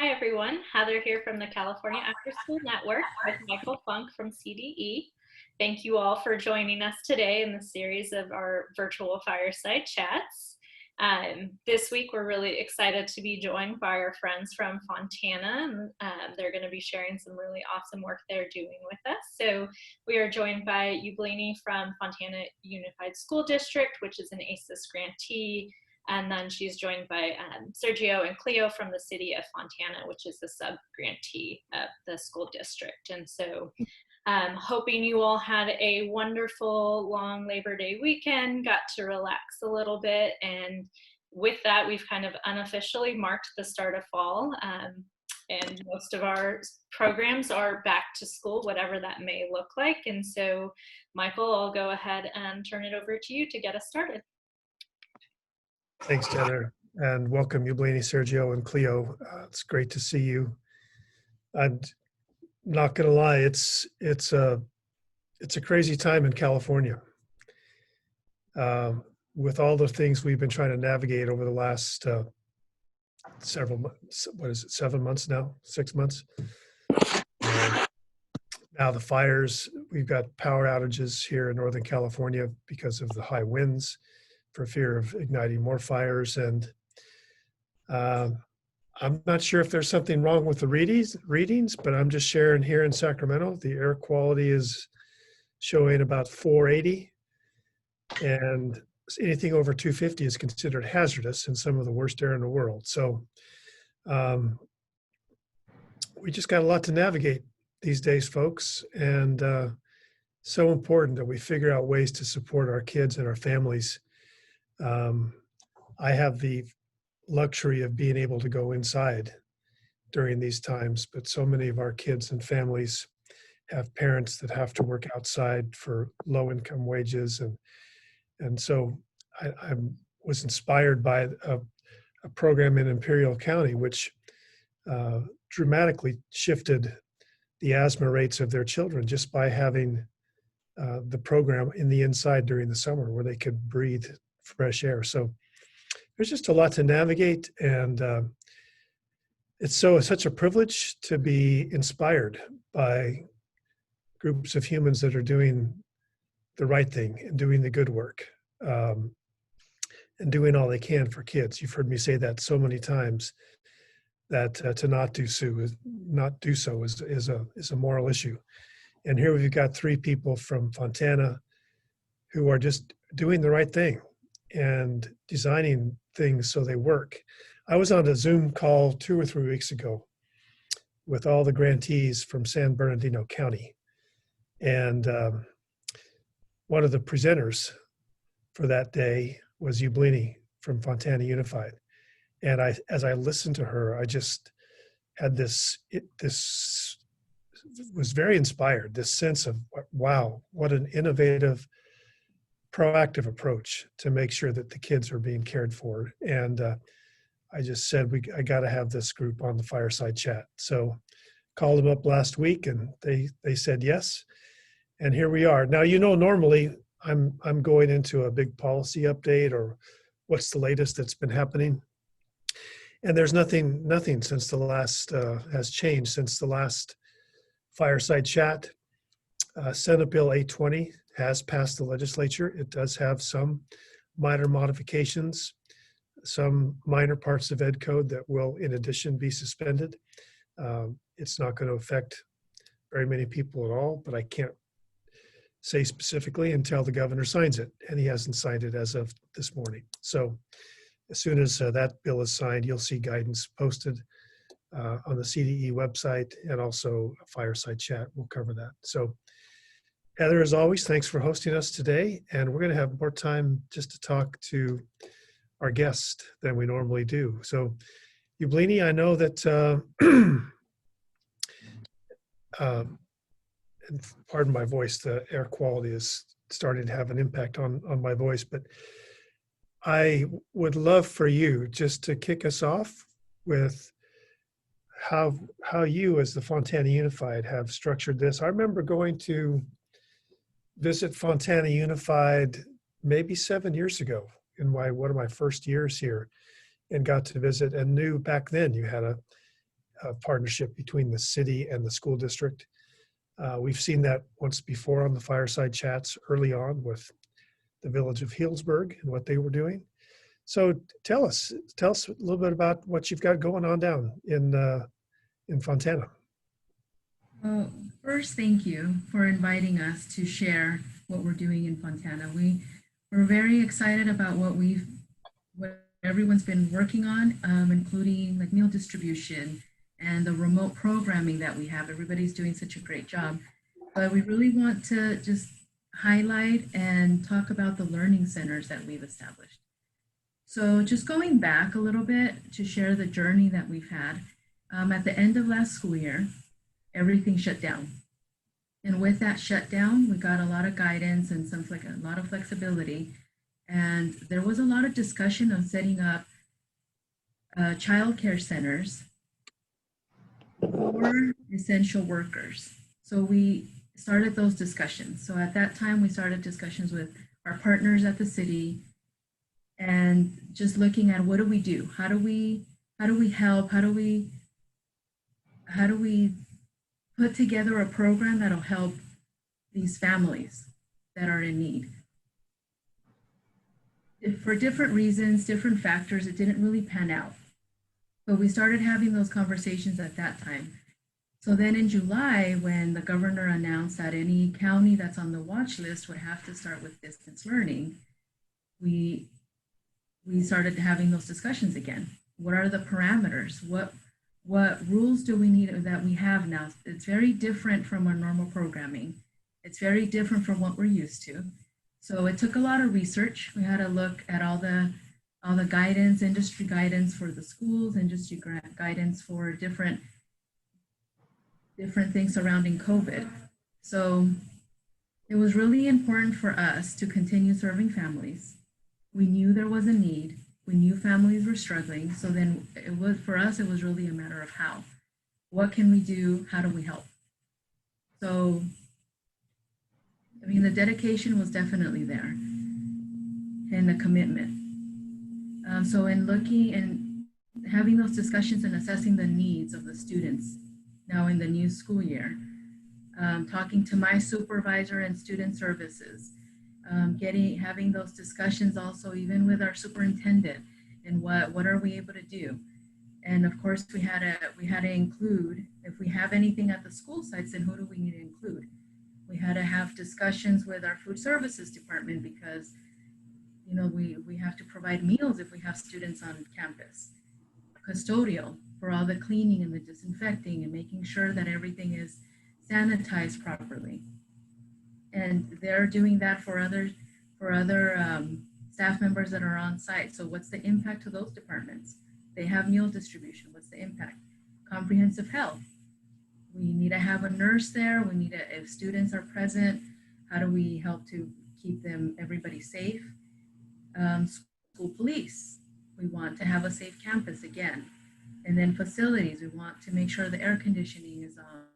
Hi everyone, Heather here from the California After School Network with Michael Funk from CDE. Thank you all for joining us today in the series of our virtual fireside chats. This week we're really excited to be joined by our friends from Fontana. They're going to be sharing some really awesome work they're doing with us. So we are joined by Yubleni from Fontana Unified School District, which is an ASES grantee. And then she's joined by Sergio and Cleo from the City of Fontana, which is the sub-grantee of the school district. And so hoping you all had a wonderful long Labor Day weekend, got to relax a little bit. And with that, we've kind of unofficially marked the start of fall. And most of our programs are back to school, whatever that may look like. And so, Michael, I'll go ahead and turn it over to you to get us started. Thanks, Heather, and welcome, Yubleni, Sergio, and Cleo. It's great to see you. I'm not going to lie; it's a crazy time in California. With all the things we've been trying to navigate over the last several months. What is it? 7 months now? 6 months. Now the fires. We've got power outages here in Northern California because of the high winds, for fear of igniting more fires. And I'm not sure if there's something wrong with the readings, but I'm just sharing here in Sacramento, the air quality is showing about 480, and anything over 250 is considered hazardous and some of the worst air in the world. So we just got a lot to navigate these days, folks, and so important that we figure out ways to support our kids and our families. I have the luxury of being able to go inside during these times, but so many of our kids and families have parents that have to work outside for low income wages. And so I was inspired by a program in Imperial County, which dramatically shifted the asthma rates of their children just by having the program in the inside during the summer where they could breathe fresh air. So there's just a lot to navigate, and it's such a privilege to be inspired by groups of humans that are doing the right thing and doing the good work, and doing all they can for kids. You've heard me say that so many times, that to not do so is a moral issue. And here we've got 3 people from Fontana who are just doing the right thing and designing things so they work. I was on a Zoom call 2 or 3 weeks ago with all the grantees from San Bernardino County. And one of the presenters for that day was Yubleni from Fontana Unified. And as I listened to her, I just had this was very inspired, this sense of, wow, what an innovative, proactive approach to make sure that the kids are being cared for. And I just said, I got to have this group on the fireside chat. So called them up last week, and they said yes. And here we are. Now, normally I'm going into a big policy update or what's the latest that's been happening. And there's nothing since the last has changed since the last fireside chat. Senate Bill 820 has passed the legislature. It does have some minor modifications, some minor parts of Ed Code that will, in addition, be suspended. It's not going to affect very many people at all, but I can't say specifically until the governor signs it, and he hasn't signed it as of this morning. So as soon as that bill is signed, you'll see guidance posted on the CDE website, and also a fireside chat will cover that. So Heather, as always, thanks for hosting us today. And we're going to have more time just to talk to our guest than we normally do. So Yubleni, I know that, and pardon my voice, the air quality is starting to have an impact on my voice, but I would love for you just to kick us off with how you, as the Fontana Unified, have structured this. I remember going to visit Fontana Unified maybe 7 years ago in one of my first years here, and got to visit, and knew back then you had partnership between the city and the school district. We've seen that once before on the Fireside Chats early on with the village of Healdsburg and what they were doing. So tell us a little bit about what you've got going on down in Fontana. Well, first, thank you for inviting us to share what we're doing in Fontana. We're very excited about what everyone's been working on, including like meal distribution and the remote programming that we have. Everybody's doing such a great job. But we really want to just highlight and talk about the learning centers that we've established. So just going back a little bit to share the journey that we've had, at the end of last school year, everything shut down. And with that shutdown, we got a lot of guidance and a lot of flexibility. And there was a lot of discussion of setting up childcare centers for essential workers. So we started those discussions. So at that time, we started discussions with our partners at the city and just looking at what do we do? How do we help? How do we put together a program that'll help these families that are in need? For different reasons, different factors, it didn't really pan out. But we started having those conversations at that time. So then in July, when the governor announced that any county that's on the watch list would have to start with distance learning, we started having those discussions again. What are the parameters? What rules do we need that we have now? It's very different from our normal programming. It's very different from what we're used to. So it took a lot of research. We had to look at all the guidance, industry guidance for the schools, industry guidance for different things surrounding COVID. So it was really important for us to continue serving families. We knew there was a need. We knew families were struggling. So then for us, it was really a matter of how. What can we do? How do we help? So, I mean, the dedication was definitely there and the commitment. So in looking and having those discussions and assessing the needs of the students now in the new school year, talking to my supervisor and student services, having those discussions also even with our superintendent and what are we able to do. And of course we had to include, if we have anything at the school sites, then who do we need to include? We had to have discussions with our food services department because you know we have to provide meals if we have students on campus. Custodial for all the cleaning and the disinfecting and making sure that everything is sanitized properly. And they're doing that for other staff members that are on site. So what's the impact to those departments? They have meal distribution. What's the impact? Comprehensive health. We need to have a nurse there. We need to, if students are present, how do we help to keep everybody safe? School police. We want to have a safe campus again. And then facilities. We want to make sure the air conditioning is on,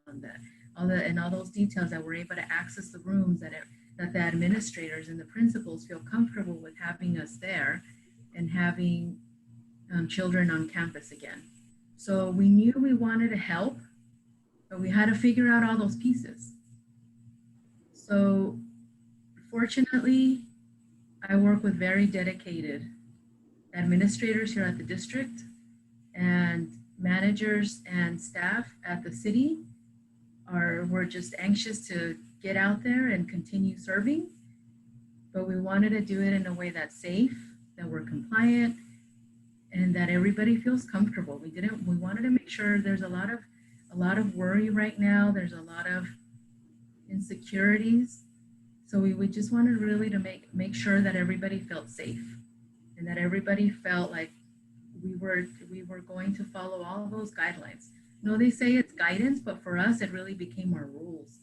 all those details that we're able to access the rooms, that the administrators and the principals feel comfortable with having us there and having children on campus again. So we knew we wanted to help, but we had to figure out all those pieces. So fortunately, I work with very dedicated administrators here at the district and managers and staff at the city. We're just anxious to get out there and continue serving, but we wanted to do it in a way that's safe, that we're compliant, and that everybody feels comfortable. We wanted to make sure there's a lot of worry right now. There's a lot of insecurities. So we just wanted really to make sure that everybody felt safe and that everybody felt like we were going to follow all of those guidelines. No, they say it's guidance, but for us, it really became our rules.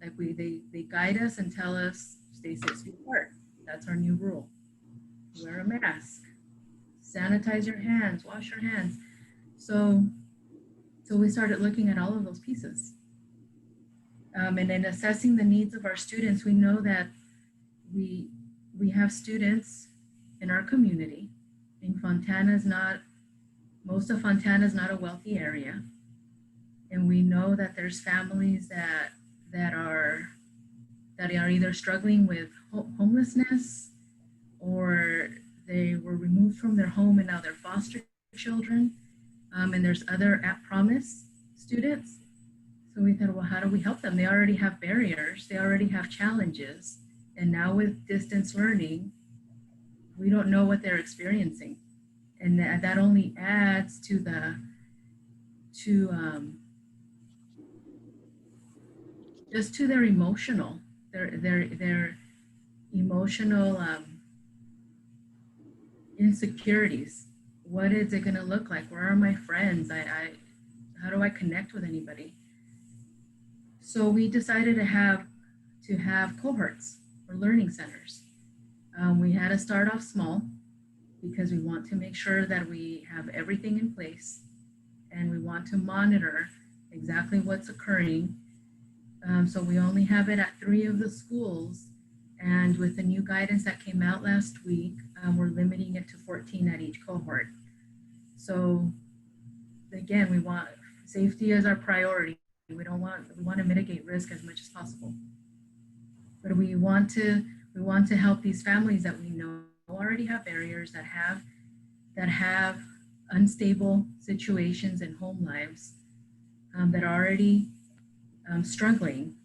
Like they guide us and tell us, stay 6 feet apart. That's our new rule. Wear a mask, sanitize your hands, wash your hands. So we started looking at all of those pieces. And in assessing the needs of our students, we know that we have students in our community. And most of Fontana is not a wealthy area. And we know that there's families that are either struggling with homelessness, or they were removed from their home and now they're foster children. And there's other at promise students. So we thought, well, how do we help them? They already have barriers, they already have challenges. And now with distance learning, we don't know what they're experiencing. And that only adds to just to their emotional, their emotional insecurities. What is it going to look like? Where are my friends? How do I connect with anybody? So we decided to have cohorts or learning centers. We had to start off small because we want to make sure that we have everything in place, and we want to monitor exactly what's occurring. So we only have it at 3 of the schools, and with the new guidance that came out last week, we're limiting it to 14 at each cohort. So again, we want safety as our priority. We want to mitigate risk as much as possible. But we want to help these families that we know already have barriers, that have unstable situations in home lives, that are already struggling,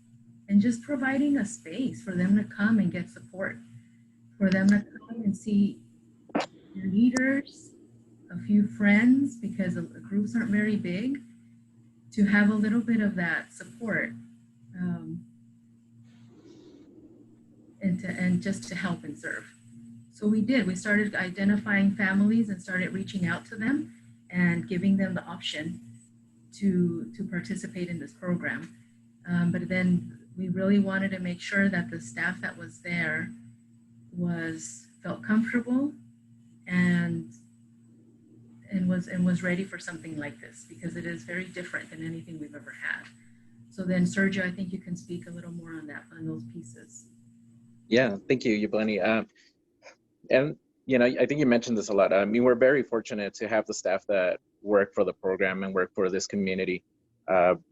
and just providing a space for them to come and get support, for them to come and see their leaders, a few friends, because the groups aren't very big, to have a little bit of that support, and just to help and serve. So we started identifying families and started reaching out to them and giving them the option to participate in this program. But then we really wanted to make sure that the staff that was there felt comfortable and was ready for something like this, because it is very different than anything we've ever had. So then, Sergio, I think you can speak a little more on those pieces. Yeah, thank you, Yubleni. And I think you mentioned this a lot. I mean, we're very fortunate to have the staff that work for the program and work for this community.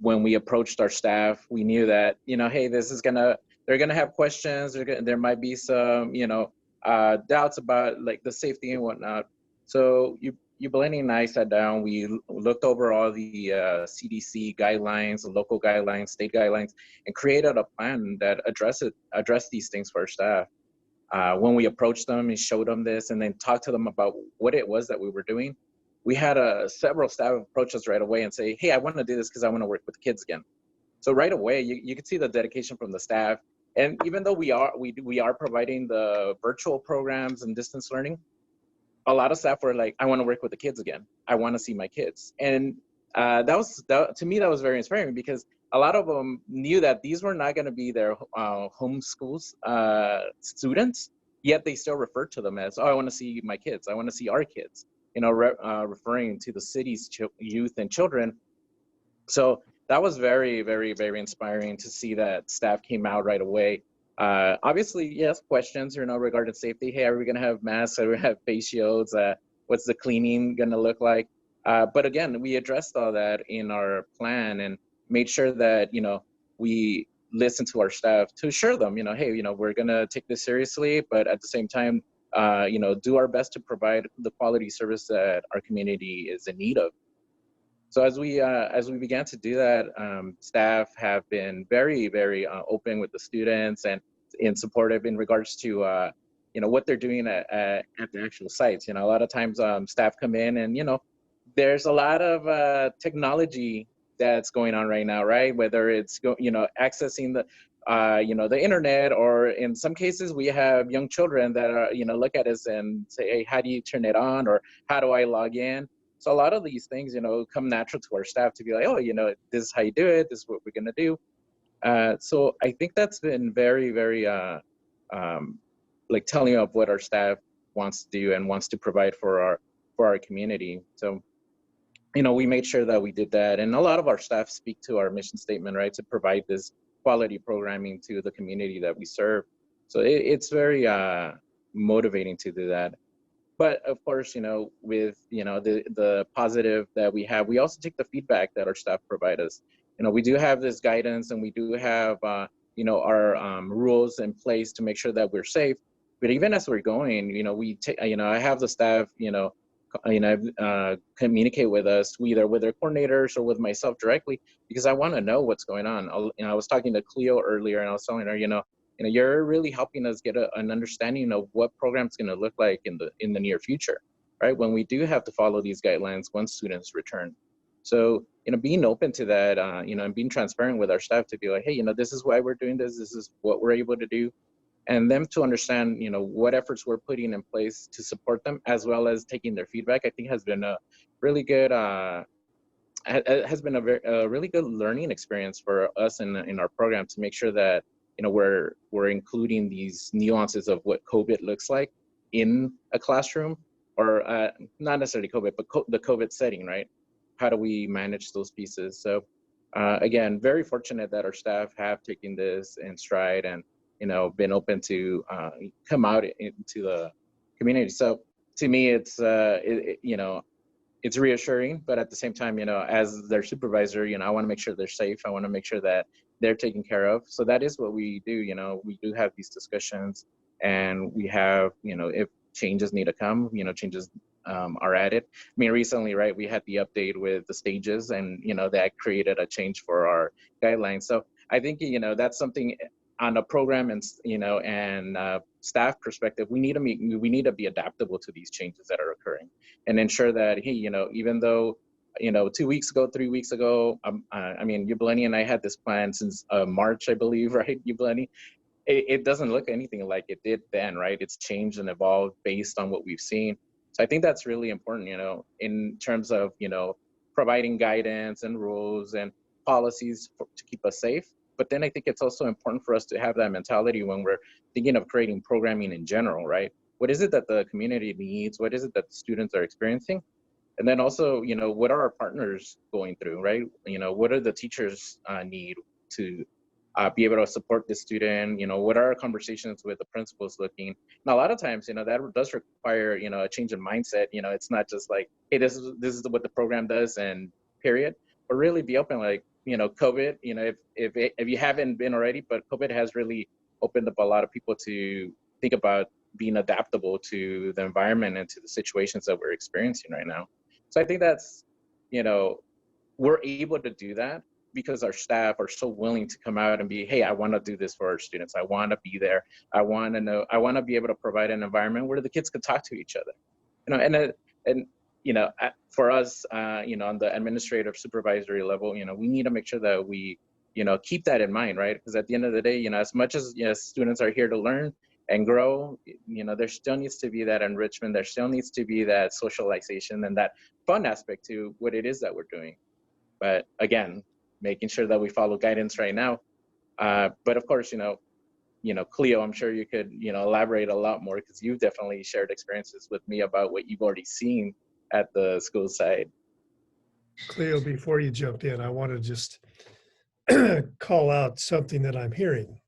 When we approached our staff, we knew that, hey, they're gonna have questions. There might be some, doubts about like the safety and whatnot. So Yubleni and I sat down. We looked over all the CDC guidelines, the local guidelines, state guidelines, and created a plan that address these things for our staff. When we approached them and showed them this, and then talked to them about what it was that we were doing, we had several staff approach us right away and say, hey, I want to do this because I want to work with kids again. So right away, you could see the dedication from the staff. And even though we are providing the virtual programs and distance learning, a lot of staff were like, I want to work with the kids again. I want to see my kids. And to me, that was very inspiring, because a lot of them knew that these were not going to be their home schools students, yet they still referred to them as, oh, I want to see my kids. I want to see our kids, referring to the city's youth and children. So that was very, very, very inspiring to see that staff came out right away. Obviously, yes, questions, regarding safety. Hey, are we going to have masks? Are we going to have face shields? What's the cleaning going to look like? But again, we addressed all that in our plan and made sure that, we listen to our staff to assure them, hey, we're going to take this seriously, but at the same time, do our best to provide the quality service that our community is in need of. So as we began to do that, staff have been very, very open with the students and supportive in regards to what they're doing at the actual sites. A lot of times staff come in and there's a lot of technology that's going on right now, right? Whether it's accessing the internet, or in some cases we have young children that are look at us and say, hey, how do you turn it on, or how do I log in? So a lot of these things, come natural to our staff to be like, oh, this is how you do it. This is what we're going to do. So I think that's been very, very like telling of what our staff wants to do and wants to provide for our community. So, we made sure that we did that. And a lot of our staff speak to our mission statement, right, to provide this quality programming to the community that we serve. So it's very motivating to do that. But of course, with the positive that we have, we also take the feedback that our staff provide us. We do have this guidance, and we do have our rules in place to make sure that we're safe. But even as we're going, we take, I have the staff, communicate with us, either with their coordinators or with myself directly, because I want to know what's going on. I was talking to Cleo earlier, and I was telling her, you're really helping us get an understanding of what program's going to look like in the near future, right? When we do have to follow these guidelines once students return. So, being open to that, and being transparent with our staff to be like, hey, this is why we're doing this. This is what we're able to do. And them to understand, what efforts we're putting in place to support them, as well as taking their feedback, I think has been a really good, has been a really good learning experience for us in our program, to make sure that we're including these nuances of what COVID looks like in a classroom, or not necessarily COVID, but the COVID setting, right? How do we manage those pieces? So again, very fortunate that our staff have taken this in stride and been open to come out into the community. So to me, it's it's reassuring, but at the same time, as their supervisor, I want to make sure they're safe. I want to make sure that they're taken care of. So that is what we do. We do have these discussions, and we have, if changes need to come, changes are added. I mean, recently, right, we had the update with the stages, and, that created a change for our guidelines. So I think, that's something on a program and, staff perspective, we need to be adaptable to these changes that are occurring, and ensure that, hey, even though, 2 weeks ago, 3 weeks ago, I mean, Yubleni and I had this plan since March, I believe, right, Yubleni? It doesn't look anything like it did then, right? It's changed and evolved based on what we've seen. So I think that's really important, in terms of, providing guidance and rules and policies to keep us safe. But then I think it's also important for us to have that mentality when we're thinking of creating programming in general, right? What is it that the community needs? What is it that the students are experiencing? And then also, what are our partners going through, right? What do the teachers need to be able to support the student? What are our conversations with the principals looking? And a lot of times, that does require, a change in mindset. It's not just like, hey, this is what the program does and period, but really be open, like, COVID, if you haven't been already, but COVID has really opened up a lot of people to think about being adaptable to the environment and to the situations that we're experiencing right now. So I think that's, we're able to do that because our staff are so willing to come out and be, hey, I want to do this for our students. I want to be there. I want to be able to provide an environment where the kids could talk to each other, and for us, on the administrative supervisory level, we need to make sure that we, keep that in mind, right? Because at the end of the day, as much as students are here to learn and grow, there still needs to be that enrichment. There still needs to be that socialization and that fun aspect to what it is that we're doing. But again, making sure that we follow guidance right now. But of course, Cleo, I'm sure you could, elaborate a lot more, because you've definitely shared experiences with me about what you've already seen at the school side. Cleo, before you jump in, I want to just call out something that I'm hearing.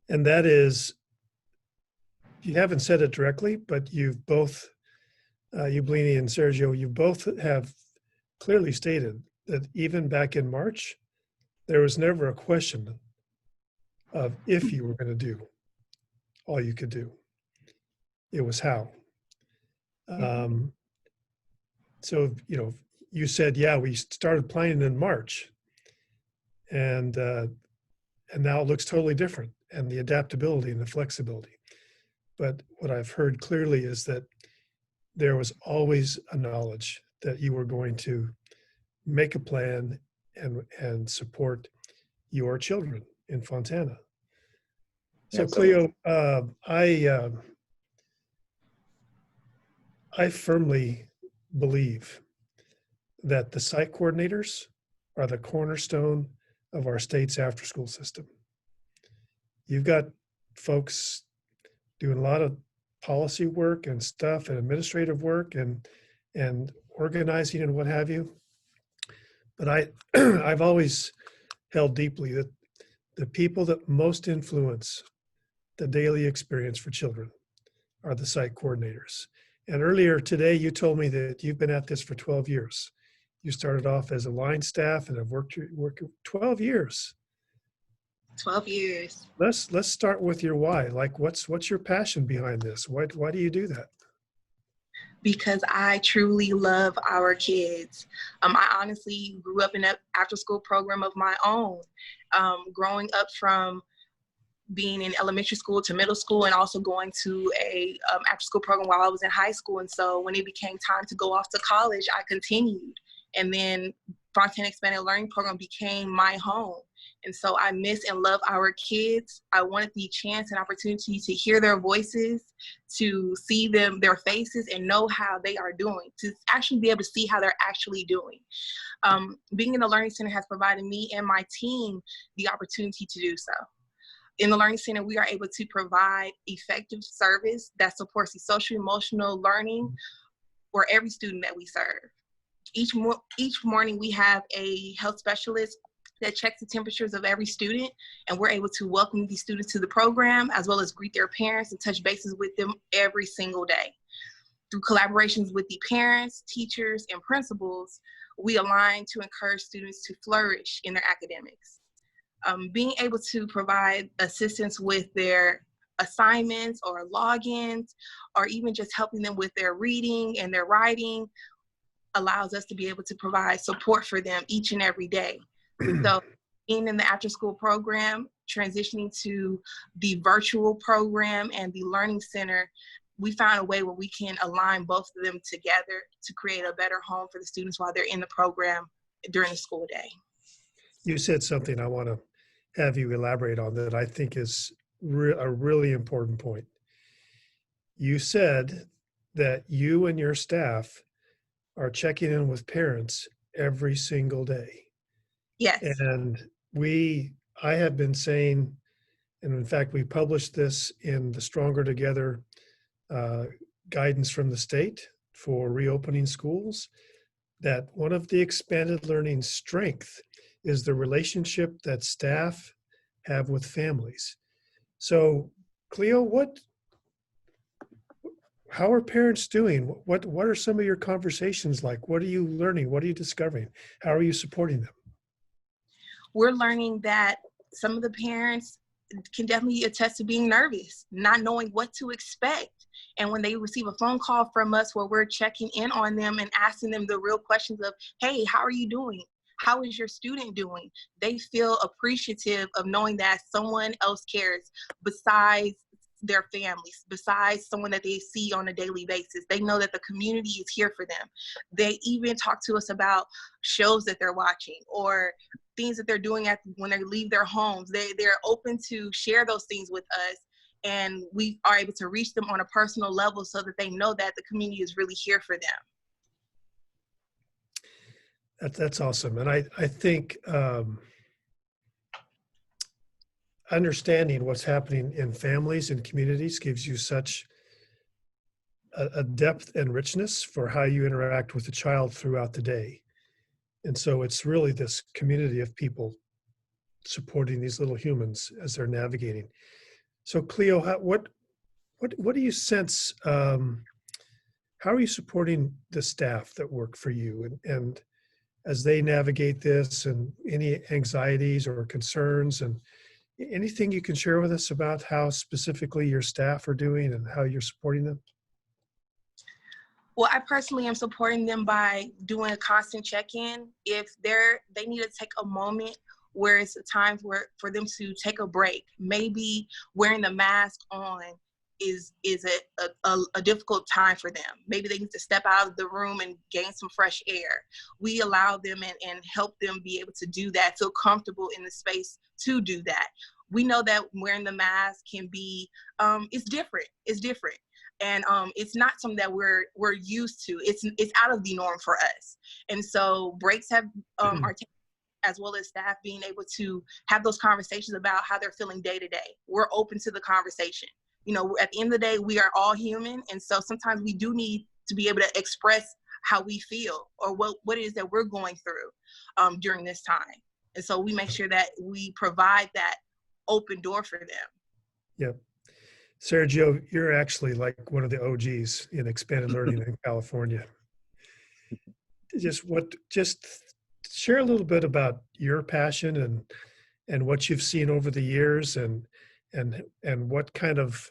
And that is, you haven't said it directly, but you've both, Yubleni and Sergio, you both have clearly stated that even back in March, there was never a question of if you were going to do all you could do. It was how. So, you said, yeah, we started planning in March, and now it looks totally different, and the adaptability and the flexibility. But what I've heard clearly is that there was always a knowledge that you were going to make a plan and support your children in Fontana. So Cleo, I firmly believe that the site coordinators are the cornerstone of our state's after-school system. You've got folks doing a lot of policy work and stuff and administrative work and organizing and what have you. But I've always held deeply that the people that most influence the daily experience for children are the site coordinators. And earlier today, you told me that you've been at this for 12 years. You started off as a line staff and have worked 12 years. 12 years. Let's start with your why. Like, what's your passion behind this? Why do you do that? Because I truly love our kids. I honestly grew up in an after-school program of my own, growing up from being in elementary school to middle school, and also going to a after-school program while I was in high school. And so when it became time to go off to college, I continued. And then Fontana Expanded Learning Program became my home. And so I miss and love our kids. I wanted the chance and opportunity to hear their voices, to see them, their faces, and know how they are doing, to actually be able to see how they're actually doing. Being in the Learning Center has provided me and my team the opportunity to do so. In the Learning Center, we are able to provide effective service that supports the social emotional learning for every student that we serve. Each morning, we have a health specialist that checks the temperatures of every student, and we're able to welcome these students to the program, as well as greet their parents and touch bases with them every single day. Through collaborations with the parents, teachers, and principals, we align to encourage students to flourish in their academics. Being able to provide assistance with their assignments or logins, or even just helping them with their reading and their writing, allows us to be able to provide support for them each and every day. So being in the after-school program, transitioning to the virtual program and the Learning Center, we found a way where we can align both of them together to create a better home for the students while they're in the program during the school day. You said something I want to have you elaborate on that I think is a really important point. You said that you and your staff are checking in with parents every single day. Yes. And I have been saying, and in fact, we published this in the Stronger Together guidance from the state for reopening schools, that one of the expanded learning strength is the relationship that staff have with families. So, Cleo, how are parents doing? What are some of your conversations like? What are you learning? What are you discovering? How are you supporting them? We're learning that some of the parents can definitely attest to being nervous, not knowing what to expect. And when they receive a phone call from us where we're checking in on them and asking them the real questions of, hey, how are you doing? How is your student doing? They feel appreciative of knowing that someone else cares besides their families, besides someone that they see on a daily basis. They know that the community is here for them. They even talk to us about shows that they're watching or things that they're doing when they leave their homes. They're open to share those things with us, and we are able to reach them on a personal level so that they know that the community is really here for them. That's awesome. And I think understanding what's happening in families and communities gives you such a depth and richness for how you interact with the child throughout the day. And so it's really this community of people supporting these little humans as they're navigating. So Cleo, what do you sense, how are you supporting the staff that work for you and as they navigate this, and any anxieties or concerns, and anything you can share with us about how specifically your staff are doing and how you're supporting them? Well, I personally am supporting them by doing a constant check-in. If they need to take a moment where it's a time for them to take a break, maybe wearing the mask on is a difficult time for them. Maybe they need to step out of the room and gain some fresh air. We allow them and help them be able to do that, feel comfortable in the space to do that. We know that wearing the mask can be, it's different. And it's not something that we're used to. It's out of the norm for us. And so breaks are taken, as well as staff being able to have those conversations about how they're feeling day to day. We're open to the conversation. You know, at the end of the day, we are all human. And so sometimes we do need to be able to express how we feel or what it is that we're going through during this time. And so we make sure that we provide that open door for them. Yep. Sergio, you're actually like one of the OGs in expanded learning in California. Just share a little bit about your passion and what you've seen over the years and what kind of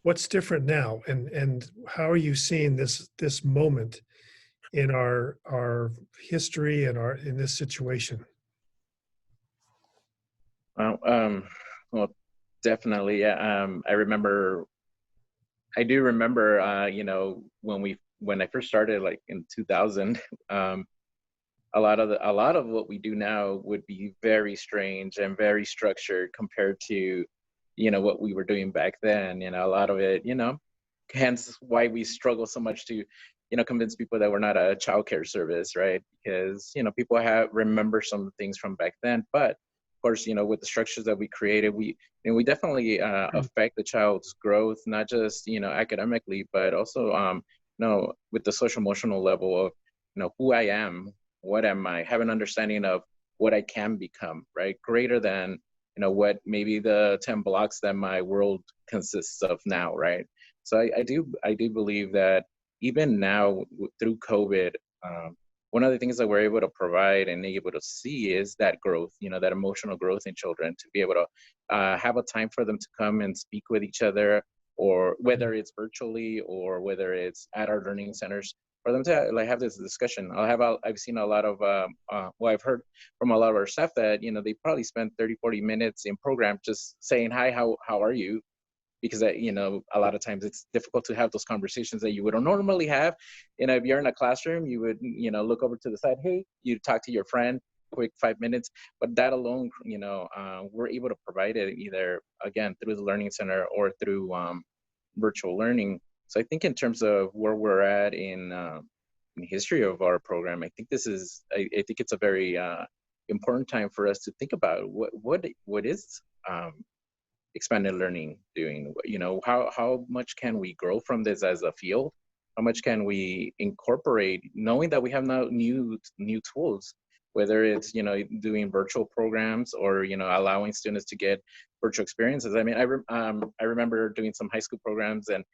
what's different now and how are you seeing this moment in our history and our in this situation? Well, well, definitely. Yeah. I do remember, you know, when I first started, like in 2000, a lot of what we do now would be very strange and very structured compared to, you know, what we were doing back then. You know, a lot of it, you know, hence why we struggle so much to, you know, convince people that we're not a childcare service, right? Because, you know, people remember some things from back then, but of course, you know, with the structures that we created, we definitely affect the child's growth, not just, you know, academically, but also, you know, with the social emotional level of, you know, who I am, what am I, have an understanding of what I can become, right? Greater than, you know, what maybe the 10 blocks that my world consists of now, right? So I do believe that even now through COVID, one of the things that we're able to provide and able to see is that growth, you know, that emotional growth in children, to be able to have a time for them to come and speak with each other, or whether it's virtually or whether it's at our learning centers, for them to like have this discussion. I've seen a lot of, well, I've heard from a lot of our staff that, you know, they probably spend 30, 40 minutes in program just saying, hi, how are you? Because you know, a lot of times it's difficult to have those conversations that you would normally have. You know, if you're in a classroom, you would, you know, look over to the side, hey, you talk to your friend, quick 5 minutes. But that alone, you know, we're able to provide it either, again, through the Learning Center or through virtual learning. So I think in terms of where we're at in history of our program, I think I think it's a very important time for us to think about what is expanded learning doing. You know, how much can we grow from this as a field? How much can we incorporate, knowing that we have now new tools, whether it's, you know, doing virtual programs or, you know, allowing students to get virtual experiences. I mean, I remember doing some high school programs, and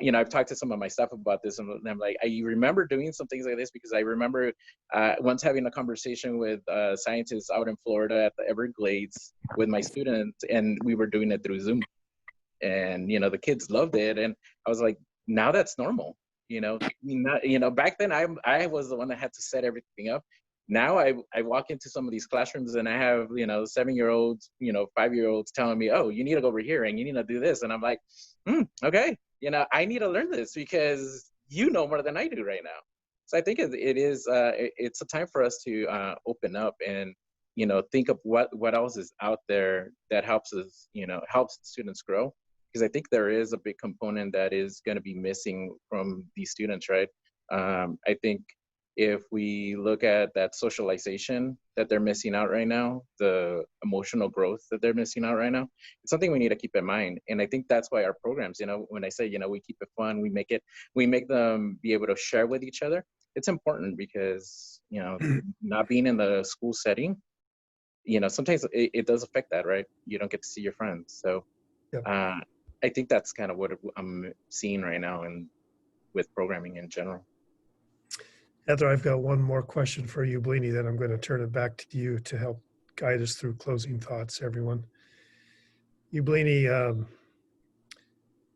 you know, I've talked to some of my staff about this, and I'm like, I remember doing some things like this because I remember once having a conversation with scientists out in Florida at the Everglades with my students, and we were doing it through Zoom, and you know, the kids loved it, and I was like, now that's normal. You know, back then I was the one that had to set everything up. Now I walk into some of these classrooms and I have, you know, 7-year-olds, you know, 5-year-olds telling me, oh, you need to go over here and you need to do this. And I'm like, okay, you know, I need to learn this because you know more than I do right now. So I think it's a time for us to open up and, you know, think of what else is out there that helps us, you know, helps students grow. Because I think there is a big component that is going to be missing from these students, right? I think if we look at that socialization that they're missing out right now, the emotional growth that they're missing out right now, it's something we need to keep in mind. And I think that's why our programs, you know, when I say, you know, we keep it fun, we make them be able to share with each other. It's important because, you know, not being in the school setting, you know, sometimes it does affect that, right? You don't get to see your friends. So I think that's kind of what I'm seeing right now and with programming in general. Heather, I've got one more question for you, Yubleni, then I'm going to turn it back to you to help guide us through closing thoughts, everyone. Yubleni,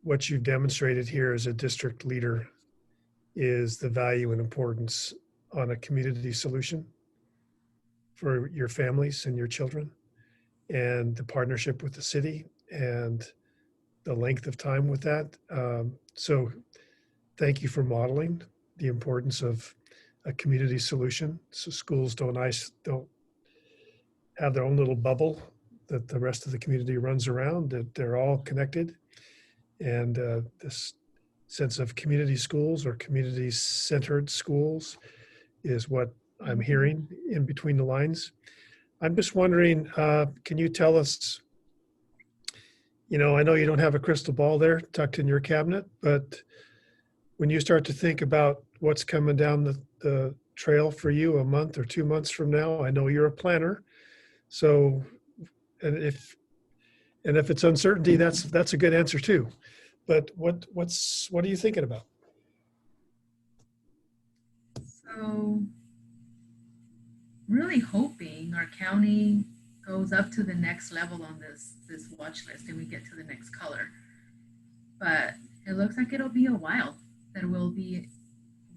what you've demonstrated here as a district leader is the value and importance on a community solution for your families and your children, and the partnership with the city and the length of time with that. So thank you for modeling the importance of a community solution. So schools don't have their own little bubble that the rest of the community runs around, that they're all connected. And this sense of community schools or community-centered schools is what I'm hearing in between the lines. I'm just wondering, can you tell us, you know, I know you don't have a crystal ball there tucked in your cabinet, but when you start to think about what's coming down the trail for you a month or 2 months from now, I know you're a planner. So, and And if it's uncertainty, that's a good answer too. But what are you thinking about? So really hoping our county goes up to the next level on this watch list and we get to the next color. But it looks like it'll be a while that we'll be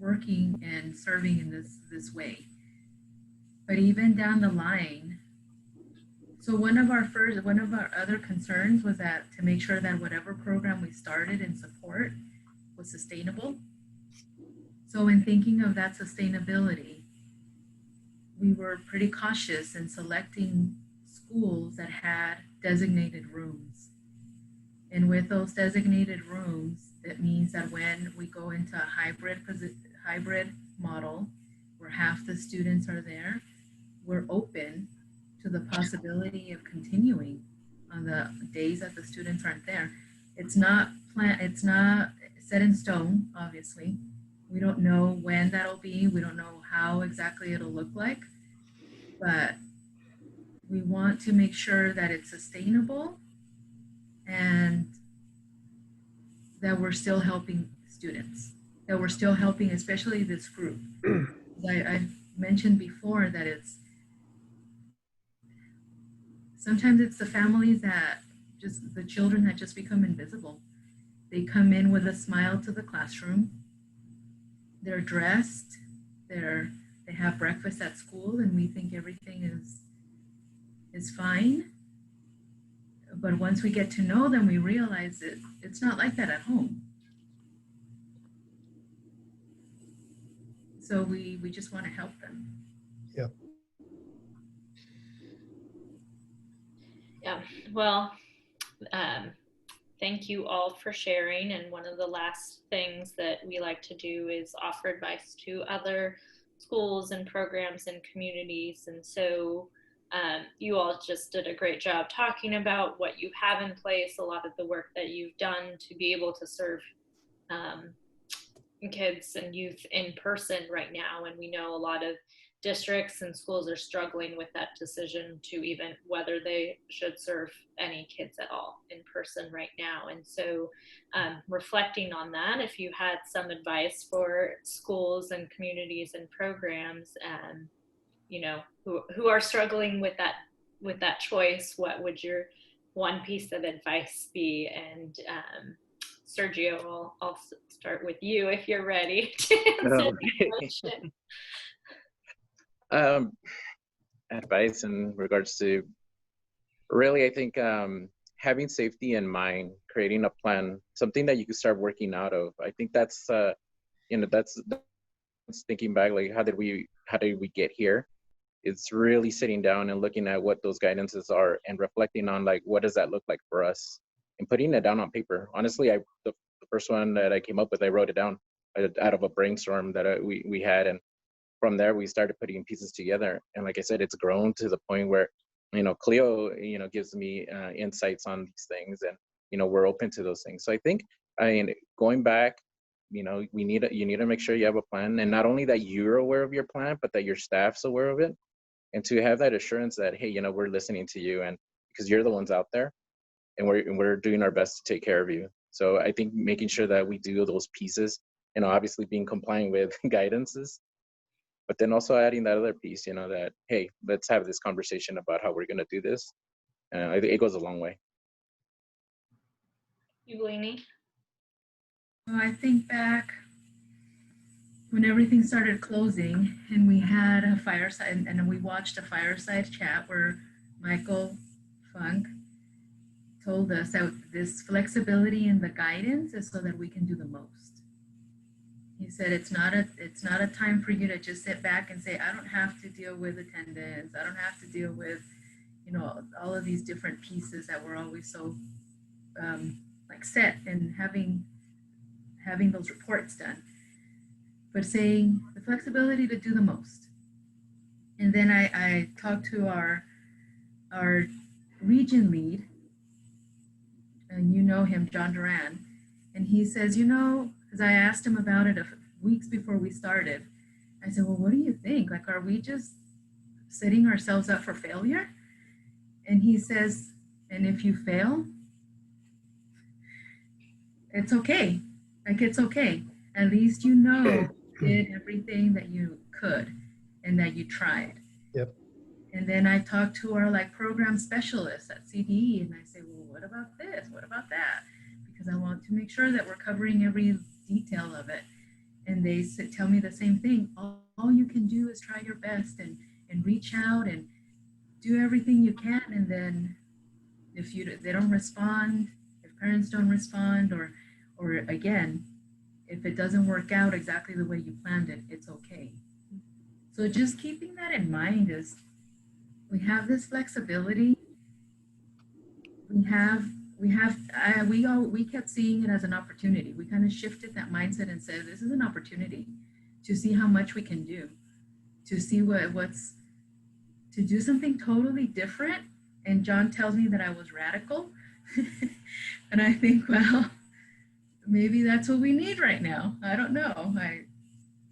working and serving in this way. But even down the line, so one of our other concerns was that to make sure that whatever program we started in support was sustainable. So in thinking of that sustainability, we were pretty cautious in selecting schools that had designated rooms. And with those designated rooms, it means that when we go into a hybrid model where half the students are there, we're open to the possibility of continuing on the days that the students aren't there. It's not set in stone, obviously. We don't know when that'll be. We don't know how exactly it'll look like, but we want to make sure that it's sustainable and that we're still helping students, that we're still helping, especially this group. I've mentioned before that sometimes it's the families that the children that just become invisible. They come in with a smile to the classroom. They're dressed, they have breakfast at school, and we think everything is fine. But once we get to know them, we realize it's not like that at home. So we just want to help them. Yep. Yeah, well, thank you all for sharing. And one of the last things that we like to do is offer advice to other schools and programs and communities. And so you all just did a great job talking about what you have in place, a lot of the work that you've done to be able to serve kids and youth in person right now. And we know a lot of districts and schools are struggling with that decision to even whether they should serve any kids at all in person right now. And so reflecting on that, if you had some advice for schools and communities and programs, you know, who are struggling with that choice, what would your one piece of advice be? And Sergio, I'll start with you if you're ready to answer the question. Advice in regards to really, I think having safety in mind, creating a plan, something that you can start working out of. I think that's that's thinking back, like how did we get here? It's really sitting down and looking at what those guidances are and reflecting on like what does that look like for us and putting it down on paper. Honestly, the first one that I came up with, I wrote it down out of a brainstorm that we had, and from there we started putting pieces together. And like I said, it's grown to the point where Cleo gives me insights on these things, and we're open to those things. So I think going back, you need to make sure you have a plan, and not only that you're aware of your plan, but that your staff's aware of it, and to have that assurance that hey, we're listening to you, and because you're the ones out there, and we're doing our best to take care of you. So I think making sure that we do those pieces, obviously being compliant with guidances, but then also adding that other piece, that, hey, let's have this conversation about how we're going to do this. I think it goes a long way. Yubleni? Well, I think back when everything started closing and we had a fireside, and we watched a fireside chat where Michael Funk told us that this flexibility in the guidance is so that we can do the most. He said it's not a time for you to just sit back and say, I don't have to deal with attendance. I don't have to deal with, all of these different pieces that we're always so set and having those reports done. But saying the flexibility to do the most. And then I talked to our region lead, and him, John Duran, and he says, because I asked him about it weeks before we started. I said, well, what do you think? Are we just setting ourselves up for failure? And he says, And if you fail, it's okay. Like, it's okay. At least you know you did everything that you could and that you tried. Yep. And then I talk to our like program specialists at CDE and I say, well, what about this? What about that? Because I want to make sure that we're covering every detail of it. And they tell me the same thing. All you can do is try your best and reach out and do everything you can. And then if they don't respond, if parents don't respond, or again, if it doesn't work out exactly the way you planned it, it's okay. So just keeping that in mind is we have this flexibility. We kept seeing it as an opportunity. We kind of shifted that mindset and said, this is an opportunity to see how much we can do, to see to do something totally different. And John tells me that I was radical. And I think, well, maybe that's what we need right now. I don't know.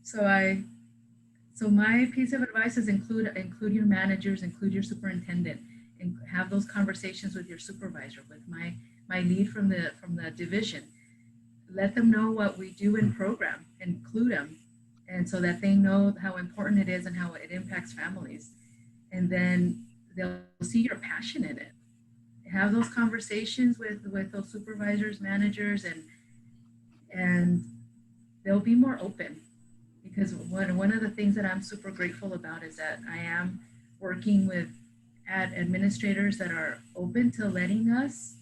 So my piece of advice is include your managers, include your superintendent, and have those conversations with your supervisor, with my lead from the division. Let them know what we do in program, include them, and so that they know how important it is and how it impacts families. And then they'll see your passion in it. Have those conversations with those supervisors, managers, and they'll be more open. Because one of the things that I'm super grateful about is that I am working with administrators that are open to letting us,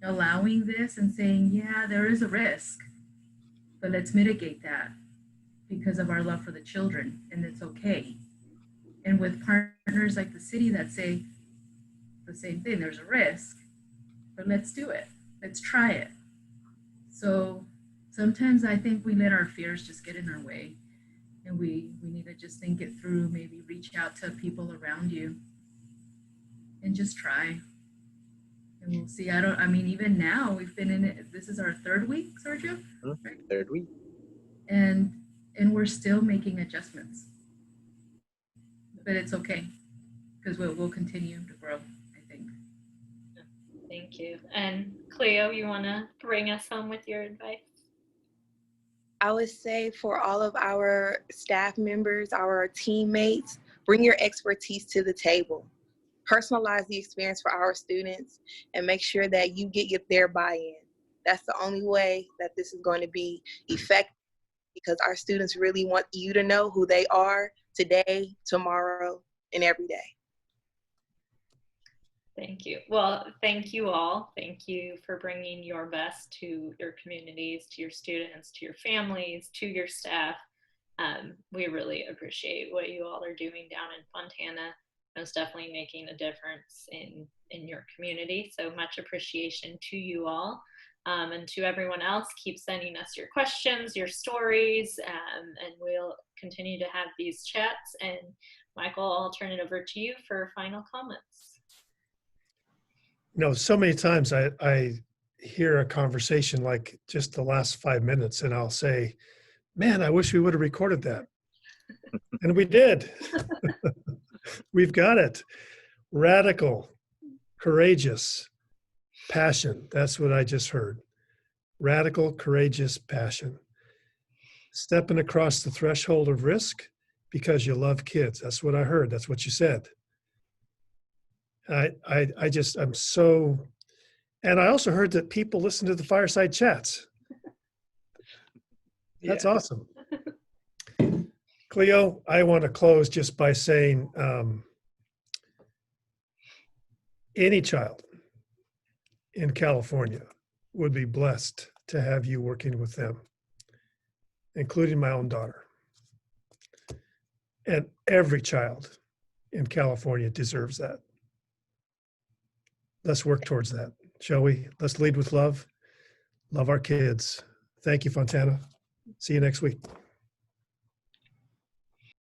allowing this and saying, yeah, there is a risk, but let's mitigate that because of our love for the children, and it's okay. And with partners like the city that say the same thing, there's a risk, but let's do it. Let's try it. So sometimes I think we let our fears just get in our way, and we need to just think it through, maybe reach out to people around you and just try. And we'll see. Even now we've been in it. This is our third week, Sergio? Right? Third week. And we're still making adjustments. But it's okay, because we'll continue to grow, I think. Thank you. And Cleo, you want to bring us home with your advice? I would say for all of our staff members, our teammates, bring your expertise to the table. Personalize the experience for our students and make sure that you get their buy-in. That's the only way that this is going to be effective, because our students really want you to know who they are today, tomorrow, and every day. Thank you. Well, thank you all. Thank you for bringing your best to your communities, to your students, to your families, to your staff. We really appreciate what you all are doing down in Fontana. It's definitely making a difference in your community. So much appreciation to you all. And to everyone else, keep sending us your questions, your stories, and we'll continue to have these chats. And Michael, I'll turn it over to you for final comments. So many times I hear a conversation like just the last 5 minutes, and I'll say, man, I wish we would have recorded that. And we did. We've got it. Radical, courageous, passion. That's what I just heard. Radical, courageous, passion. Stepping across the threshold of risk because you love kids. That's what I heard. That's what you said. I'm so, and I also heard that people listen to the Fireside Chats. That's awesome. Cleo, I want to close just by saying any child in California would be blessed to have you working with them, including my own daughter. And every child in California deserves that. Let's work towards that, shall we? Let's lead with love. Love our kids. Thank you, Fontana. See you next week.